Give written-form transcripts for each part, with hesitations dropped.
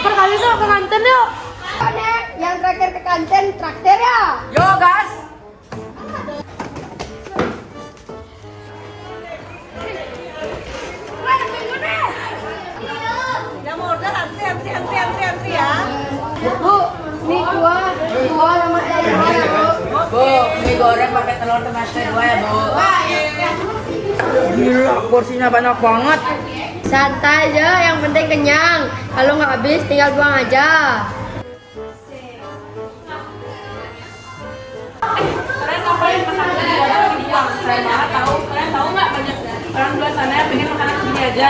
lapar kali tuh ke kantin yuk. Nek, yang terakhir ke kantin traktir ya. Yo gas. Yang mau order antri ya. Bu, ini dua sama ayam ya, Bu. Bu, mie goreng pakai telur tomatnya 2 ya, Bu. Gila, porsinya banyak banget. Santai aja, yang penting kenyang. Kalau nggak habis tinggal buang aja. Kalian ngapain makan segini aja lagi dibuang? Saya malah tahu. Kalian tahu nggak banyak orang di luar sana yang pengen makanan segini aja.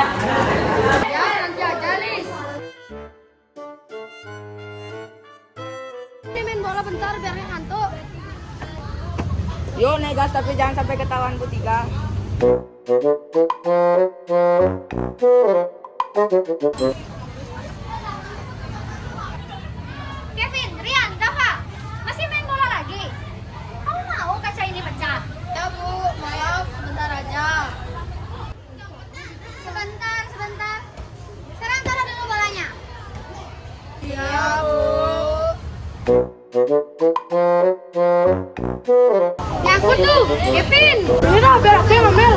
Ya, nanti aja, Lis. Ini main bola bentar biar nggak ngantuk. Yo, naik gas tapi jangan sampai ketahuan Bu Tiga. Kevin, Rian, Rafa, masih main bola lagi? Kamu mau kaca ini pecah? Ya, Bu, maaf, bentar aja. Sebentar. Sekarang taruh dulu bolanya. Ya, Bu. Nyangkut tuh, Kevin. Ini dah, biar aku yang ambil.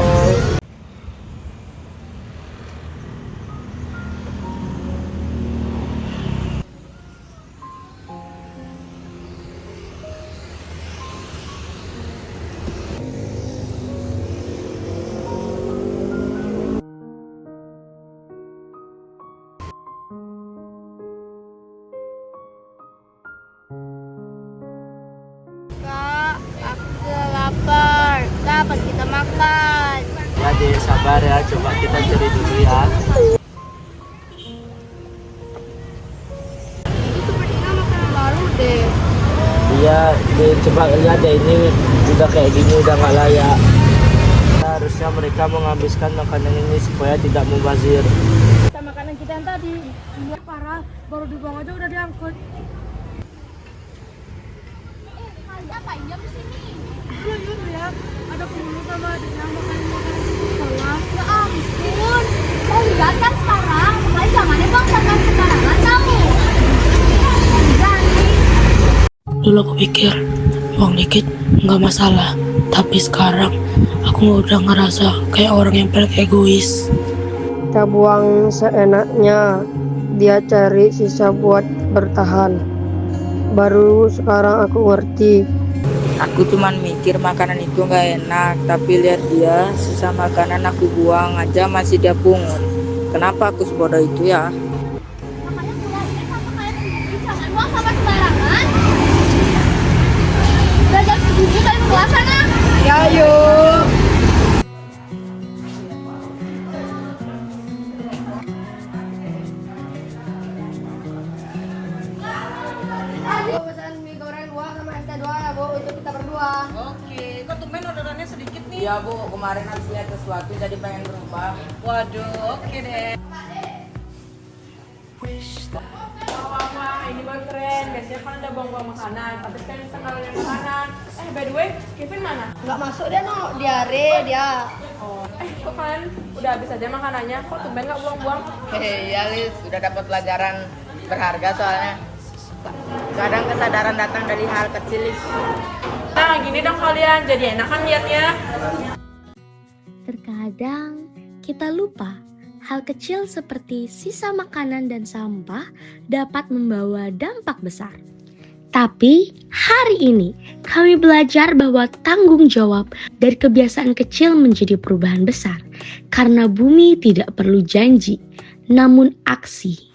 Kak, aku lapar. Kapan kita makan? Ya deh, sabar ya, coba kita cari dulu ya. Ini sepertinya makanan baru deh. Iya, deh, coba lihat deh, ini udah kayak gini udah nggak layak. Harusnya mereka menghabiskan makanan ini supaya tidak mubazir. Kita makanan kita yang tadi. Ini parah, baru dibuang aja udah diangkut. Kalian ngapain jam di sini? Belum ya, ada penghulu sama adiknya makan sekolah. Ya ampun. Oh enggak kan sekarang. Makanya zamannya bang sampah sembarangan kamu. Berani. Dulu aku pikir uang dikit nggak masalah, tapi sekarang aku udah ngerasa kayak orang yang paling egois. Kita buang seenaknya. Dia cari sisa buat bertahan. Baru sekarang aku ngerti. Aku cuman mikir makanan itu nggak enak, tapi lihat dia, sisa makanan aku buang aja masih dia pungut. Kenapa aku sebodoh itu ya? Makanya mulai ini sama kalian sendiri. Jangan buang sampah sembarangan. Udah jam segini kalian keluar sana. Ya, yuk. Bu, pesan mie goreng 2 sama es teh 2 ya, Bu, untuk kita berdua. Oke, kok tumben orderannya sedikit nih? Iya Bu, kemarin habis lihat sesuatu jadi pengen berubah. Waduh, oke deh. Wah, ini baru keren. Biasanya kan ada buang-buang makanan, tapi sekarang bisa ngalahin makanan. By the way, Kevin mana? Nggak masuk dia, no. Diare dia. Oh, kok kalian udah habis aja makanannya? Kok tumben nggak buang-buang? Iya Lis, sudah dapat pelajaran berharga soalnya. Kadang kesadaran datang dari hal kecil Lis. Nah, gini dong kalian, jadi enak kan liatnya? Terkadang kita lupa hal kecil seperti sisa makanan dan sampah dapat membawa dampak besar. Tapi hari ini kami belajar bahwa tanggung jawab dari kebiasaan kecil menjadi perubahan besar. Karena bumi tidak perlu janji, namun aksi.